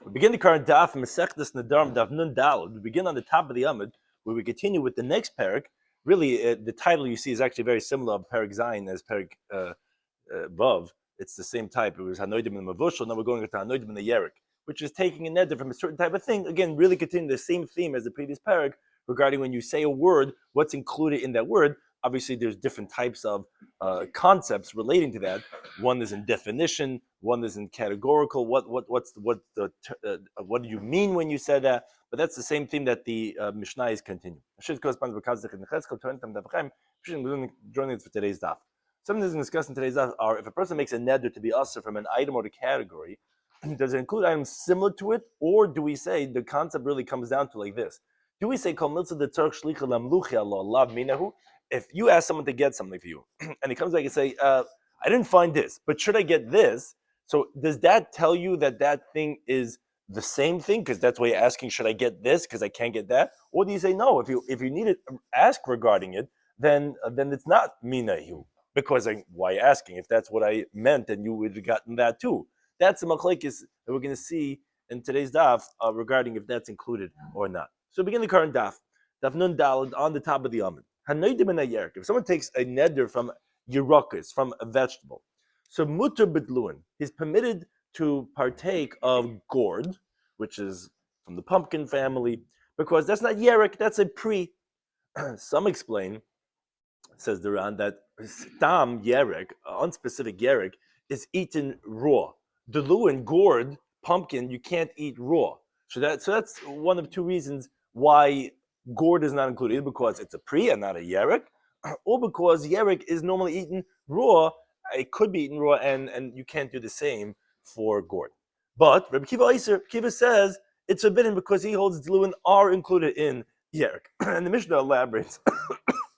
We begin the current Daf Mesechta Nedarim Daf Nun Daled. We begin on the top of the Amud, where we continue with the next parak. Really, the title you see is actually very similar of Parak Zayin as Parak Vav. It's the same type. It was Hanoidim and Mavushal. Now we're going into Hanoidim and the Yerik, which is taking a neder from a certain type of thing. Again, really continuing the same theme as the previous parak regarding when you say a word, what's included in that word. Obviously, there's different types of concepts relating to that. One is in definition, one is in categorical. What do you mean when you said that? But that's the same theme that the Mishnah is continuing. Joining us for today's daf. Something that's discussed in today's daf are if a person makes a neder to be usher from an item or the category, does it include items similar to it, or do we say the concept really comes down to like this? Do we say if you ask someone to get something for you, and he comes back and say, I didn't find this, but should I get this? So does that tell you that that thing is the same thing? Because that's why you're asking, should I get this because I can't get that? Or do you say, no, if you need to ask regarding it, then it's not minahu. Because why asking? If that's what I meant, then you would have gotten that too. That's the machlekes that we're going to see in today's daf regarding if that's included or not. So begin the current daf nun daled on the top of the amud. If someone takes a neder from yirakas, from a vegetable, so mutter b'dluin, he's permitted to partake of gourd, which is from the pumpkin family, because that's not yerik, that's a pre. Some explain, says the Ran, that stam yerik, unspecific yerik, is eaten raw. Dluin, gourd, pumpkin, you can't eat raw. So that's one of two reasons why gourd is not included, either because it's a pre and not a yerik, or because yerik is normally eaten raw. It could be eaten raw, and you can't do the same for gourd. But Rabbi Kiva says it's forbidden because he holds dluin are included in yerik. And the Mishnah elaborates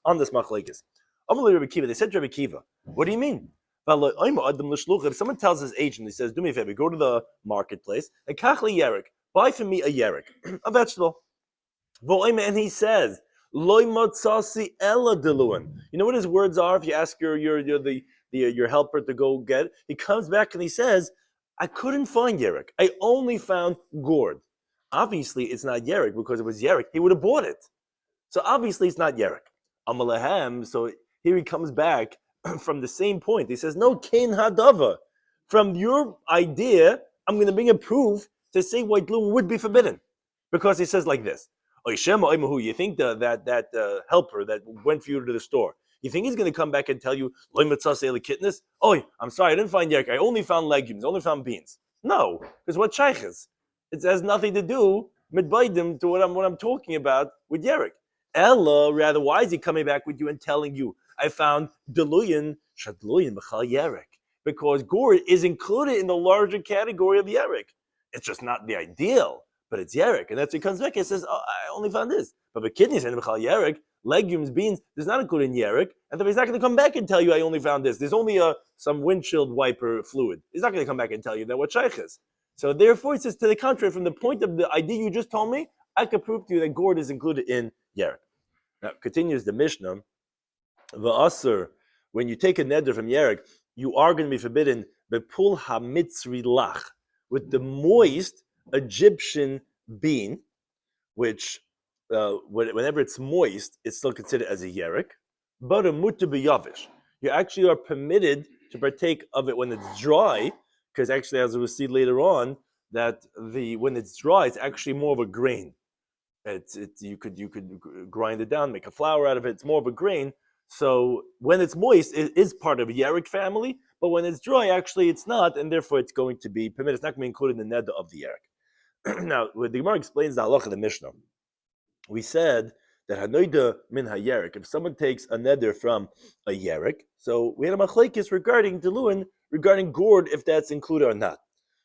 on this machlekes. Rabbi Kiva, they said to Rabbi Kiva, what do you mean? If someone tells his agent, he says, do me a favor, go to the marketplace, and kachli yerik, buy for me a yerik, a vegetable. And he says, Loi matzasi ella deluan. You know what his words are? If you ask your helper to go get it, he comes back and he says, I couldn't find yerik. I only found gourd. Obviously, it's not yerik because if it was yerik, he would have bought it. So obviously, it's not yerik. Amalehem. So here he comes back from the same point. He says, no, kain hadava. From your idea, I'm going to bring a proof to say why glue would be forbidden. Because he says like this. You think that helper that went for you to the store, you think he's going to come back and tell you, I'm sorry, I didn't find yerik. I only found legumes, only found beans. No, because what shaykhs? It has nothing to do midbaidim to what I'm talking about with yerik. Ella, rather, why is he coming back with you and telling you, I found deluyan, shadluyan b'chal yerik? Because gourd is included in the larger category of yerik. It's just not the ideal. But it's yerik, and that's what he comes back and says, oh, I only found this. But the kidneys and b'chal yerik, legumes, beans, there's not included in yerik, and then he's not going to come back and tell you I only found this. There's only some windshield wiper fluid. He's not going to come back and tell you that what shaykh is. So therefore, it says to the contrary, from the point of the idea you just told me, I could prove to you that gourd is included in yerik. Now, continues the Mishnah, v'asur, when you take a neder from yerik, you are going to be forbidden bepul hamitzri lach, with the moist Egyptian bean, which whenever it's moist, it's still considered as a yerik. But a mutter b'yavish, you actually are permitted to partake of it when it's dry, because actually, as we'll see later on, that when it's dry, it's actually more of a grain. You could grind it down, make a flour out of it. It's more of a grain. So when it's moist, it is part of a yerik family. But when it's dry, actually, it's not, and therefore it's going to be permitted. It's not going to be included in the neder of the yerik. Now, when the Gemara explains the halacha of the Mishnah, we said that hanoida min hayerik, if someone takes a neder from a yerik, so we had a machlekes regarding deluin, regarding gourd, if that's included or not.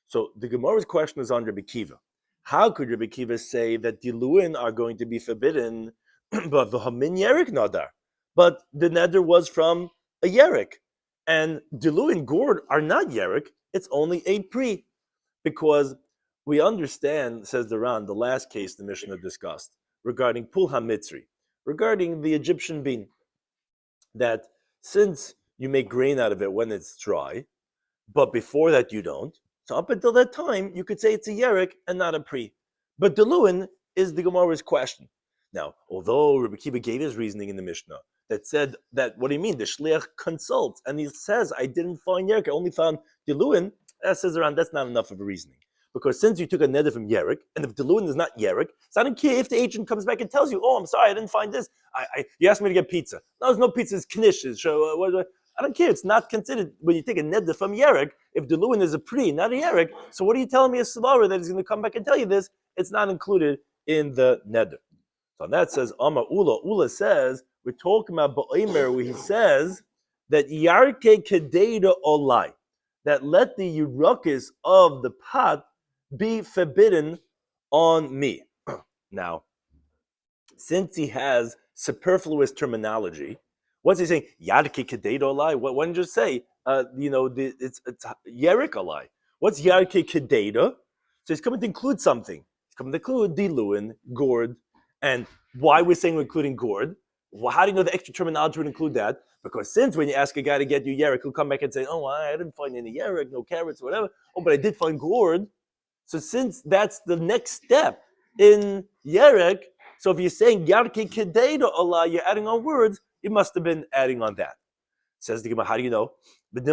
So the Gemara's question is on Rabbi Kiva. How could Rabbi Kiva say that deluin are going to be forbidden, but the hamin yerik nadar? But the neder was from a yerik, and deluin gourd are not yerik. It's only a pre, because we understand, says the Ran, the last case the Mishnah discussed, regarding pul hamitzri, regarding the Egyptian bean, that since you make grain out of it when it's dry, but before that you don't, So up until that time, you could say it's a Yerek and not a Pri. But Diluin is the Gemara's question. Now, although Rabbi Kiva gave his reasoning in the Mishnah that said that, what do you mean? The Shliach consults and he says, I didn't find Yerek, I only found Diluin. That says around, that's not enough of a reasoning. Because since you took a neder from Yerek, and if Diluin is not Yerek, so I don't care if the agent comes back and tells you, oh, I'm sorry, I didn't find this. You asked me to get pizza. No, there's no pizza, it's knish. So, I don't care. It's not considered when you take a neder from Yerek. If Diluin is a Pri, not a Yerek, so what are you telling me a Savara that is going to come back and tell you this? It's not included in the neder. So that says Amar Ula. Ula says we're talking about Ba'omer, where he says that Yarke Kededa Olai, that let the Yerukas of the pot be forbidden on me. Now, since he has superfluous terminology, what's he saying? Yarke Kededa Olai. Why don't you just say, it's Yerek Olai? What's Yarke Kededa? So he's coming to include something. He's coming to include Diluin, Gord, and why we're saying we're including Gord. Well, how do you know the extra terminology would include that? Because since when you ask a guy to get you Yerek, he'll come back and say, oh, I didn't find any Yerek, no carrots, whatever. Oh, but I did find Gord. So since that's the next step in Yerek, so if you're saying Yarke Kededa Allah, you're adding on words, you must have been adding on that. Says the Gemara, how do you know? Maybe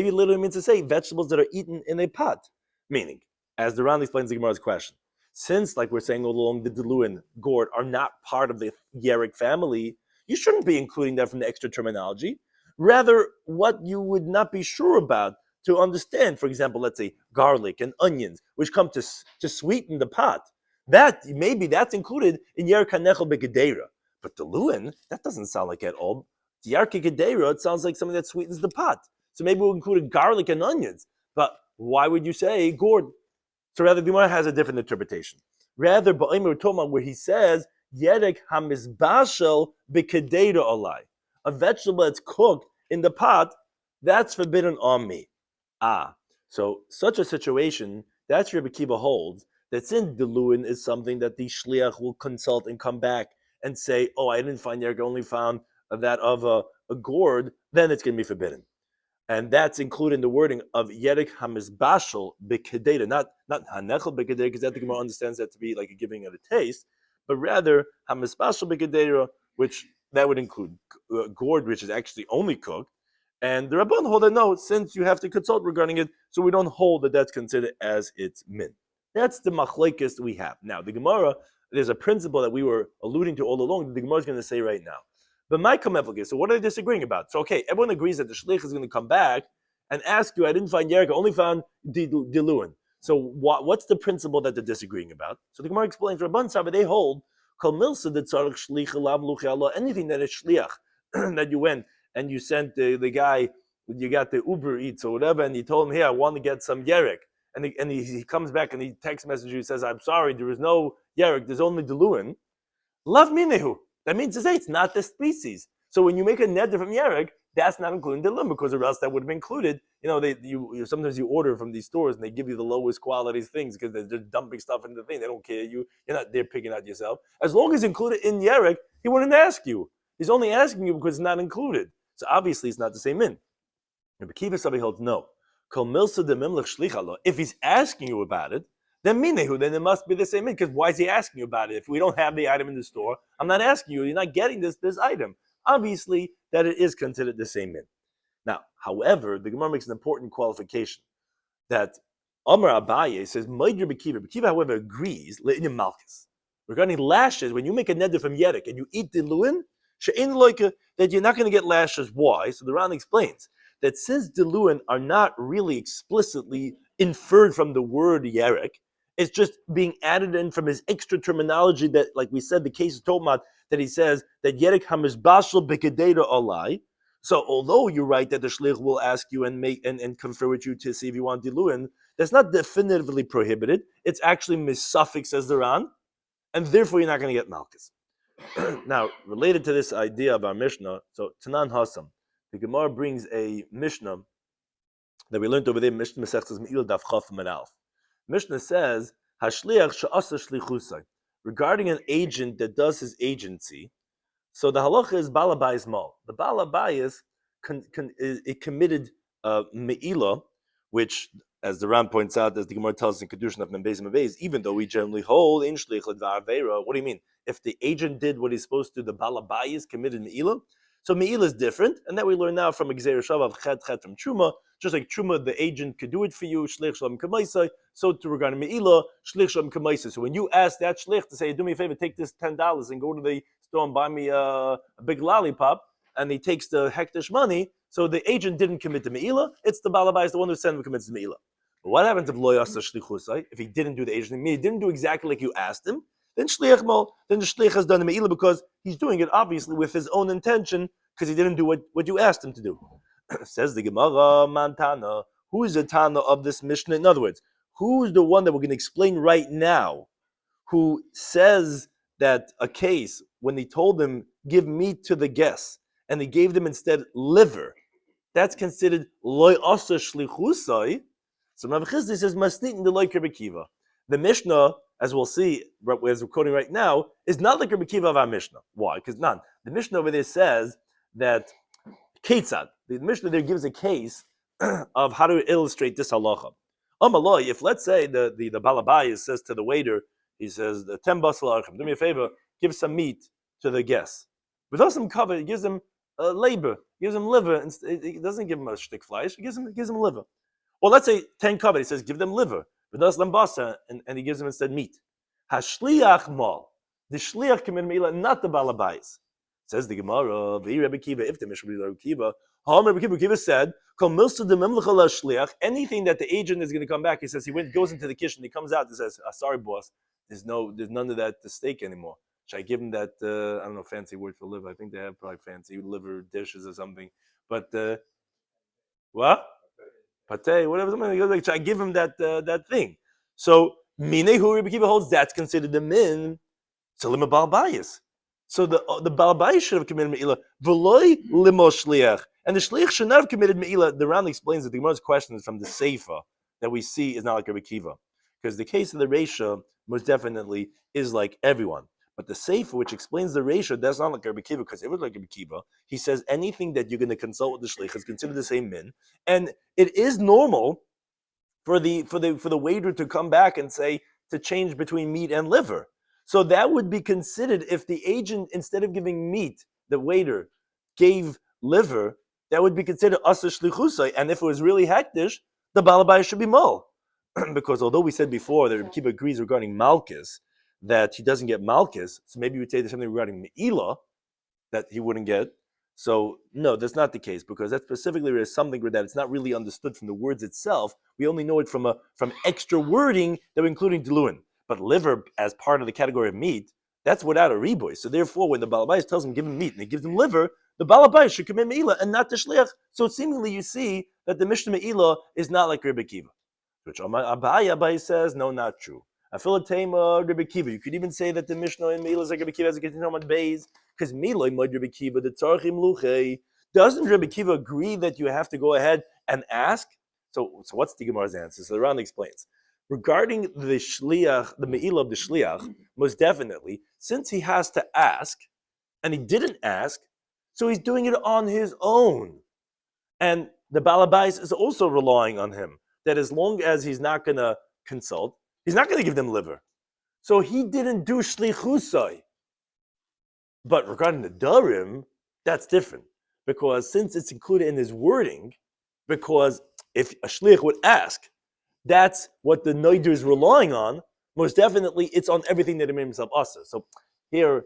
it literally means to say vegetables that are eaten in a pot. Meaning, as the Ran explains the Gemara's question, since, like we're saying all along, the Diluin, Gord are not part of the Yerek family, you shouldn't be including that from the extra terminology. Rather, what you would not be sure about to understand, for example, let's say garlic and onions, which come to sweeten the pot, that maybe that's included in Yerek HaNechel Begedera. But Diluin, that doesn't sound like at all. Yarke Gedera, it sounds like something that sweetens the pot. So maybe we'll include garlic and onions. But why would you say gourd? So rather, the Gemara has a different interpretation. Rather, Ba'omer Toma, where he says, Yerek hamizbashel bekedera olai. A vegetable that's cooked in the pot, that's forbidden on me. So such a situation, that's Rabbi Kiva holds, that since Diluin is something that the Shliach will consult and come back and say, oh, I didn't find Yerek, I only found that of a gourd, then it's going to be forbidden. And that's included in the wording of Yerek hamizbashel bekedera, not hanechel bekedera, because that the Gemara understands that to be like a giving it a taste, but rather hamizbashel bekedera, which that would include gourd, which is actually only cooked. And the Rabban hold that no, since you have to consult regarding it, so we don't hold that that's considered as its min. That's the machlekes we have. Now, the Gemara, there's a principle that we were alluding to all along that the Gemara is going to say right now. But my kamefalkes, so what are they disagreeing about? So, okay, everyone agrees that the shlich is going to come back and ask you, I didn't find Yerek, I only found Diluin. So what's the principle that they're disagreeing about? So the Gemara explains, Rabban Saba, they hold, Kol milsa de tzarech shlich alav luchi Allah, anything that is shliach, that you went and you sent the guy, you got the Uber Eats or whatever, and you told him, hey, I want to get some Yerek. And he comes back and he text message you, says, I'm sorry, there is no Yerek, there's only Diluin. Lav minehu. That means to say it's not the species. So when you make a neder from Yerek, that's not including Diluin, because or else that would have been included. Sometimes you order from these stores and they give you the lowest quality things because they're just dumping stuff in the thing. They don't care. You're not there picking out yourself. As long as it's included in Yerek, he wouldn't ask you. He's only asking you because it's not included. So obviously it's not the same min. Rabbi Kiva Sabi holds no. If he's asking you about it, then it must be the same min, because why is he asking you about it? If we don't have the item in the store, I'm not asking you, you're not getting this item. Obviously, that it is considered the same min. Now, however, the Gemara makes an important qualification that Amar Abaye says, Rabbi Kiva, however, agrees regarding lashes. When you make a neder from Yerek and you eat Diluin, that you're not going to get lashes. Why? So the Ran explains that since Diluin are not really explicitly inferred from the word Yerek, it's just being added in from his extra terminology that, like we said, the case of Tomad, that he says that Yerek hamizbashel bekedera olai. So although you're right that the shlich will ask you and make and confer with you to see if you want Diluin, that's not definitively prohibited. It's actually missuffix, says the Ran, and therefore you're not going to get malchus. Now, related to this idea of our Mishnah, so Tanan Hasam, the Gemara brings a Mishnah that we learned over there, Mishnah Mesechtes Me'il Daf Chaf Menalf. Mishnah says, Hashliach she'asa shlichusai, regarding an agent that does his agency. So the halacha is balabayis mal. The balabayis committed me'ila, which, as the Ram points out, as the Gemara tells us in Kedushin of Membeis Membeis, even though we generally hold in Shlich L'Dvar Aveira, what do you mean? If the agent did what he's supposed to, the Balabayis committed Me'ilah. So Me'ilah is different, and that we learn now from Gzeir Shav of Chet from Truma. Just like Truma, the agent could do it for you, Shlich Shalom Kamaisai, so too regarding Me'ilah, Shlich Shalom Kamaisai. So when you ask that Shlich to say, do me a favor, take this $10 and go to the store and buy me a big lollipop, and he takes the hektish money, so the agent didn't commit the Me'ilah, it's the Balabai, the one who sent him commits the Me'ilah. But what happens if lo yasa shlichusai? If he didn't do the agent, he didn't do exactly like you asked him, then shliach mol, then the shliach has done the Me'ilah because he's doing it obviously with his own intention because he didn't do what you asked him to do. Says the Gemara, Mantana, who is the Tana of this Mishnah? In other words, who's the one that we're going to explain right now who says that a case, when they told him, give meat to the guests, and they gave them instead liver, that's considered loy asa shlichusai. So Rav Chizdi says, masnitin the loy Kiva. The Mishnah, as we'll see, as we're quoting right now, is not like Rabbi Kiva of our Mishnah. Why? Because none. The Mishnah over there says that Ketzad, the Mishnah there gives a case of how to illustrate this halacha. Amaloi, if let's say the Balabai says to the waiter, he says, the 10 basal archim, do me a favor, give some meat to the guests. Without some cover, he gives them labor, gives them liver, and he doesn't give them a shtick fleish, he gives them liver. Or let's say 10 cover, he says, give them liver, and he gives them instead meat. Hashliach mal, the shliach committed meila, not the balabais. Says the Gemara, Rabbi Kiva, if the Mishnah Rabbi Kiva, Rabbi Kiva said, anything that the agent is going to come back, he says he goes into the kitchen, he comes out and says, sorry boss, there's none of that steak anymore. Should I give him that, I don't know, fancy word for liver? I think they have probably fancy liver dishes or something. But, what? Pate, whatever, something. He goes like, should I give him that thing? So, Minehu Rabbi Kiva holds that's considered the min, Salim Balbayis. So the Balbayis should have committed Me'ilah. V'loi limo shliach. And the shliach should not have committed Me'ilah. The Ram explains that the Gemara's question is from the Seifa that we see is not like Rabbi Kiva. Because the case of the Reisha most definitely is like everyone. But the Seifa, which explains the Reisha, that's not like Rabbi Kiva, because it was like Rabbi Kiva. He says anything that you're going to consult with the shliach is considered the same min. And it is normal for the waiter to come back and say to change between meat and liver. So that would be considered if the agent, instead of giving meat, the waiter gave liver, that would be considered asa shlichusai. And if it was really hektish, the balabai should be mol. Because although we said before that Rabbi Kiva agrees regarding malchus, that he doesn't get malchus, so maybe we would say there's something regarding me'ilah that he wouldn't get. So no, that's not the case, because that specifically is something that it's not really understood from the words itself. We only know it from extra wording that we're including diluin. But liver as part of the category of meat, that's without a riboy. So therefore, when the balabais tells him give him meat and he gives him liver, the balabais should commit me'ilah and not the shliach. So seemingly you see that the Mishnah me'ilah is not like Rabbi Kiva. Which Abai says, no, not true. Afilatema Rabbi Kiva. You could even say that the Mishnah in me'ilah is like Rabbi Kiva as a continuum on beis, because me'ilah might Rabbi Kiva the tzarchim luchei. Doesn't Rabbi Kiva agree that you have to go ahead and ask? So what's the Gemara's answer? So the Ran explains. Regarding the shliach, the me'ilah of the shliach, most definitely, since he has to ask, and he didn't ask, so he's doing it on his own. And the balabais is also relying on him, that as long as he's not going to consult, he's not going to give them liver. So he didn't do shlichusai. But regarding the Nadarim, that's different. Because since it's included in his wording, because if a shliach would ask, that's what the Neder is relying on. Most definitely, it's on everything that he made himself asa. So here,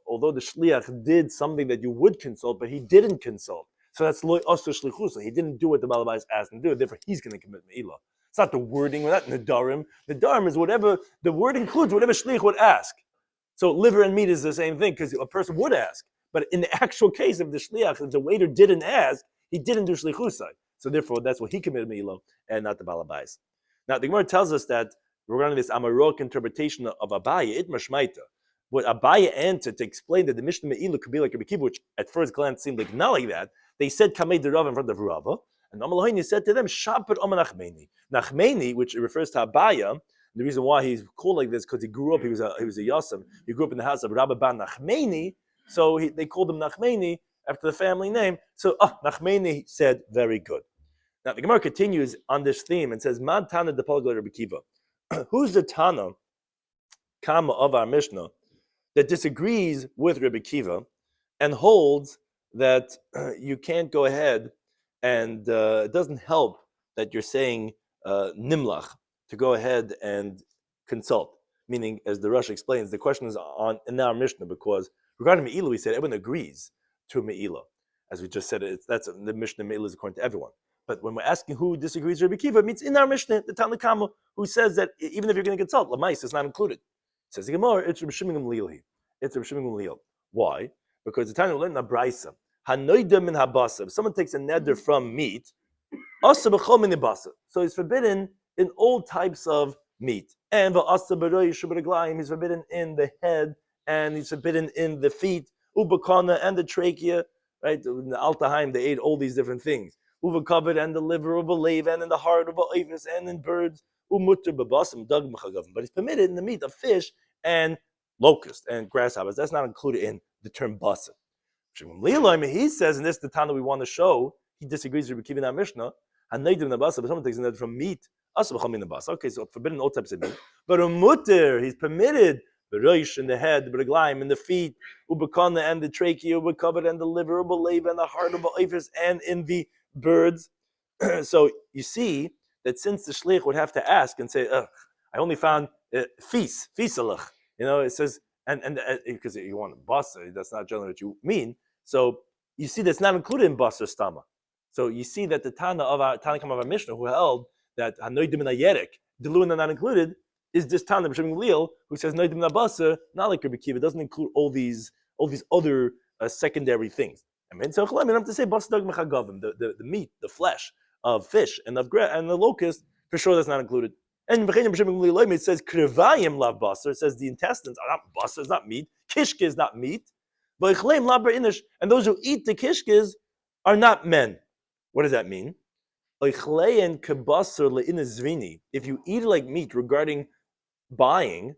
although the shliach did something that you would consult, but he didn't consult. So that's loy asa shlichusa. He didn't do what the balabais asked him to do. Therefore, he's going to commit me'ilah. It's not the wording. We're not Nedarim. Nedarim is whatever, the word includes whatever shliach would ask. So liver and meat is the same thing, because a person would ask. But in the actual case of the shliach, if the waiter didn't ask, he didn't do shlichusai. So therefore, that's what he committed me'ilah, and not the balabais. Now, the Gemara tells us that regarding this Amarok interpretation of Abaye, it mashmaita. What Abaye answered to explain that the Mishnah Me'ilah could be like Rabbi Kiva, which at first glance seemed like not like that, they said Kamei de Rav in front of Rava, and Amalahini said to them, Shapir Omer Nachmeni. Nachmeni, which refers to Abaya, the reason why he's called like this, because he grew up, he was a Yasam, he grew up in the house of Rabbi Ban Nachmeni, so they called him Nachmeni after the family name. So Nachmeni said, very good. Now the Gemara continues on this theme and says, "Man Tana de Palgal Rabbi Kiva." Who's the Tana, Kama of our Mishnah, that disagrees with Rabbi Kiva and holds that you can't go ahead and it doesn't help that you're saying nimlach to go ahead and consult. Meaning, as the Rosh explains, the question is on in our Mishnah because regarding Me'ilah, we said everyone agrees to Me'ilah. As we just said, that's the Mishnah Me'ilah is according to everyone. But when we're asking who disagrees with Rabbi Kiva, it means in our Mishnah, the Tanna Kama, who says that even if you're going to consult, Lamais is not included. Says the Gemara, it's Rabbi Shimon Gamliel. It's Rabbi Shimon Gamliel. Why? Because the Tanna learned in Abraisa. Hanoida min habasa. If someone takes a neder from meat, asa b'chol min basa. So it's forbidden in all types of meat. And v'asa b'roi shub'reglaim, he's forbidden in the head, and he's forbidden in the feet, ubakana and the trachea. Right? In the Altaheim, they ate all these different things. Uvakabed and the liver of a lave, and in the heart of a ovis, and in birds. Umutter b'basim dag mechagavim. But it's permitted in the meat of fish and locust and grasshoppers. That's not included in the term basim. He says, and this is the time that we want to show, he disagrees with Rabbi Kiva in our Mishnah. But someone takes it from meat. Okay, so forbidden all types of meat. But umutter, he's permitted the roish in the head, the reglaim in the feet, ubakana and the trachea, ubakabed and the liver, ubalev and the heart of ovis, and in the birds. So you see that since the shliach would have to ask and say, I only found fisalach. It says, and because you want basa, that's not generally what you mean. So you see that's not included in basa stama. So you see that the Tana of our Tanakam of our Mishnah, who held that hanoidim and ayerek, dilun are not included, is this Tana B'Shem Gamliel, who says noidim and basa, not like Rabbi Kiva, doesn't include all these other secondary things. I mean, so I have to say basa dag mechagavim, the meat, the flesh of fish and the locust, for sure that's not included. And it says krivayim lav basar. It says the intestines are not basar, it's not meat. Kishke is not meat. And those who eat the kishkes are not men. What does that mean? If you eat it like meat regarding buying,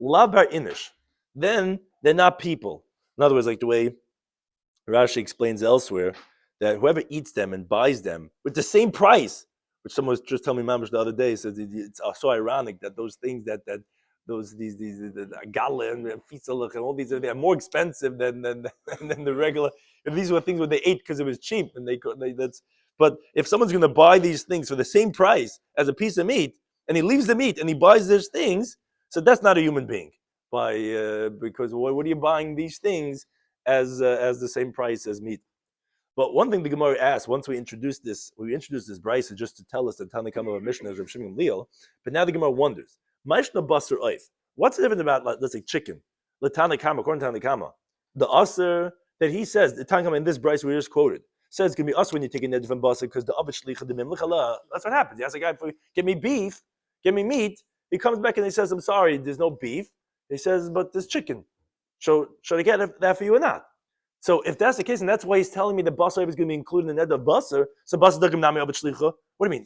labar inish, then they're not people. In other words, like the way Rashi explains elsewhere, that whoever eats them and buys them with the same price, which someone was just telling me mamash the other day, says it's so ironic that those things the gala and fisalach and all these they are more expensive than the regular. And these were things that they ate because it was cheap, and that's. But if someone's going to buy these things for the same price as a piece of meat, and he leaves the meat and he buys these things, so that's not a human being. Because what are you buying these things as the same price as meat? But one thing the Gemara asked, once we introduced this brisa just to tell us that Tanakam of a Mishnah is Rabbi Shimon Gamliel, but now the Gemara wonders, Maishna basar oif. What's the difference about, let's say, chicken? Tanakam, according to Tanakama, the asr that he says, the Tanakam in this brisa we just quoted, says it's going to be us when you take a ned from basar because the avish shlicha demim lichala. That's what happens. He asks a guy, give me beef, give me meat. He comes back and he says, I'm sorry, there's no beef. He says, but there's chicken. So should I get that for you or not? So if that's the case, and that's why he's telling me that basar is going to be included in the ned of basar, so basar dagim nami avish shlicha. What do you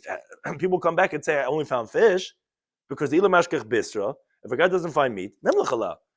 mean? People come back and say, I only found fish because the ilam mashkach bisra. If a guy doesn't find meat,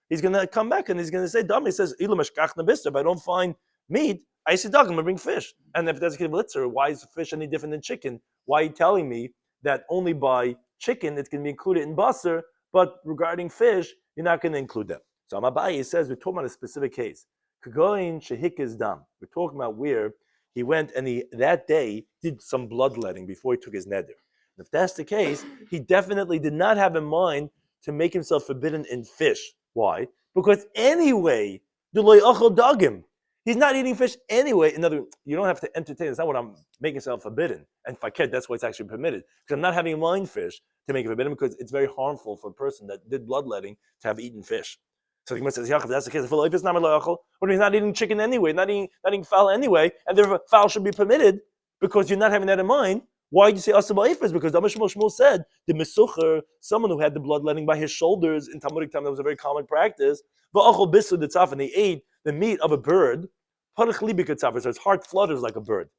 he's going to come back and he's going to say, Dami says, ilam mashkach bisra. If I don't find meat, I say, dog, I'm going to bring fish. And if that's a blitzer, why is fish any different than chicken? Why are you telling me that only by chicken it's going to be included in basar, but regarding fish, you're not going to include them? So Amabai says, we're talking about a specific case. Kagoin shehikis dam. We're talking about where he went and he that day did some bloodletting before he took his neder. If that's the case, he definitely did not have in mind to make himself forbidden in fish. Why? Because anyway, he's not eating fish anyway. In other words, you don't have to entertain. It's not what I'm making myself forbidden. And faket, that's why it's actually permitted. Because I'm not having in mind fish to make it forbidden because it's very harmful for a person that did bloodletting to have eaten fish. So the Gemara says, if that's the case, when he's not eating chicken anyway, not eating fowl anyway, and therefore fowl should be permitted because you're not having that in mind. Why did you say asaba ifas? Because Dama Shmuel said the mesucher, someone who had the bloodletting by his shoulders in Talmudic time, that was a very common practice. And they ate the meat of a bird. So its heart flutters like a bird.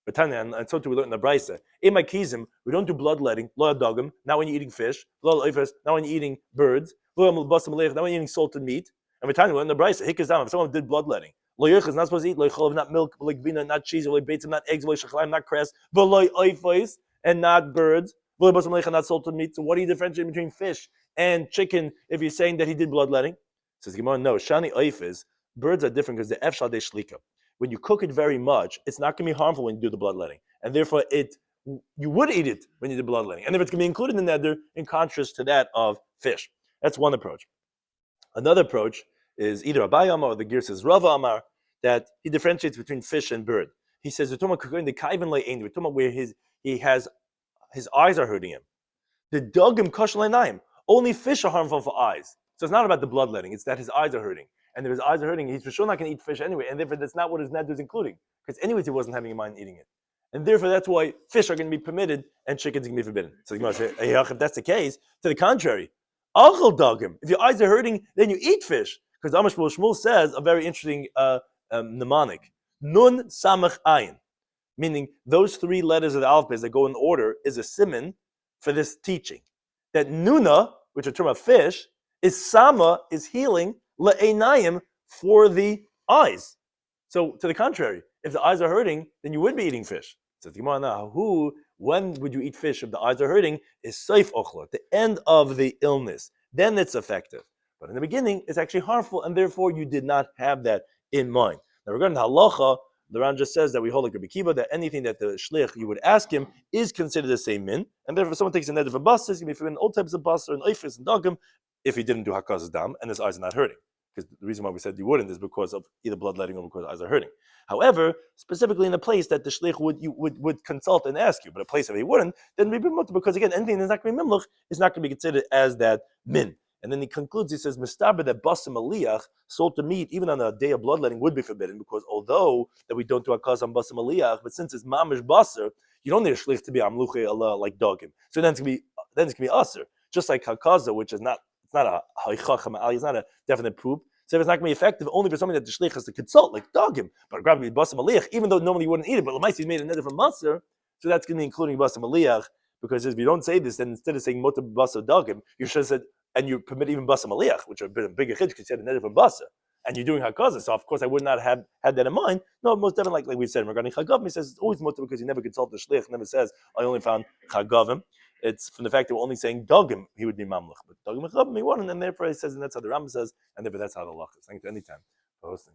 And so too we learn in the Brisa. We don't do bloodletting. Not when you're eating fish. Not when you're eating birds. Not when you're eating salted meat. And we learn in the Brisa. If someone did bloodletting Lo yoich is not supposed to eat. Lo yochol, not milk, lo gvina, not cheese, lo beitzim, not eggs, lo shachlayim, not cress, v'lo oifos, and not birds, v'lo basam leicha, not salted meat. So what do you differentiate between fish and chicken if you're saying that he did bloodletting? Says Gemara, no. Shani oifos, birds are different because the efshal de shlika. When you cook it very much, it's not going to be harmful when you do the bloodletting, and therefore you would eat it when you do bloodletting, and if it's going to be included in the neder, in contrast to that of fish. That's one approach. Another approach is either Abai Amar or the Gear says Rava Amar, that he differentiates between fish and bird. He says the where his eyes are hurting him. The dogim kashal, only fish are harmful for eyes. So it's not about the bloodletting; it's that his eyes are hurting, and if his eyes are hurting, he's for sure not going to eat fish anyway, and therefore that's not what his neder is including, because anyways he wasn't having in mind eating it, and therefore that's why fish are going to be permitted and chickens are going to be forbidden. So the Gemara says, if that's the case, to the contrary, achal dogim. If your eyes are hurting, then you eat fish. Because Amash Shmuel says a very interesting mnemonic. Nun samach ayin. Meaning those three letters of the alphabet that go in order is a siman for this teaching. That nuna, which is a term of fish, is sama, is healing, le'einayim, for the eyes. So to the contrary, if the eyes are hurting, then you would be eating fish. So the Gemara now, when would you eat fish if the eyes are hurting? Is seif ochla, the end of the illness. Then it's effective. But in the beginning, it's actually harmful, and therefore you did not have that in mind. Now, regarding the halacha, the Ran just says that we hold like Rabbi Kiva, that anything that the shlich you would ask him is considered the same min, and therefore if someone takes a neder for basar, it's going to be forbidden all types of basar and oifis and dagim if he didn't do hakazas dam and his eyes are not hurting. Because the reason why we said you wouldn't is because of either bloodletting or because eyes are hurting. However, specifically in a place that the shlich would consult and ask you, but a place that he wouldn't, then we'd be mutter, because again, anything that's not going to be mimluch is not going to be considered as that min. And then he concludes, he says, Mistaber that basim aliyach, salted meat, even on a day of bloodletting, would be forbidden, because although that we don't do hakaz on basim aliyach, but since it's mamish basar, you don't need a shlich to be amluche Allah like dogim. So then it's going to be aser. Just like hakaza, which is not, it's not a haichacham ali, it's not a definite poop. So if it's not going to be effective, only for something that the shlich has to consult, like dogim, but grab me basim aliyach, even though normally you wouldn't eat it, but l'maisi made a neder from maser, so that's going to be including basim aliyach, because if you don't say this, then instead of saying motor basar dogim, you should have said, and you permit even basar maliyach, which are a bit of bigger chiddush because you had a neder from basar, and you're doing hakazah. So of course I would not have had that in mind. No, most definitely, like we said regarding chagavim, he says it's always mutter because he never consulted the shlich. Never says I only found chagavim. It's from the fact that we're only saying dogim, he would be mamluch, but dogim chagavim he wouldn't, and therefore he says, and that's how the Rambam says, and therefore that's how the halach is. Thank you anytime for hosting.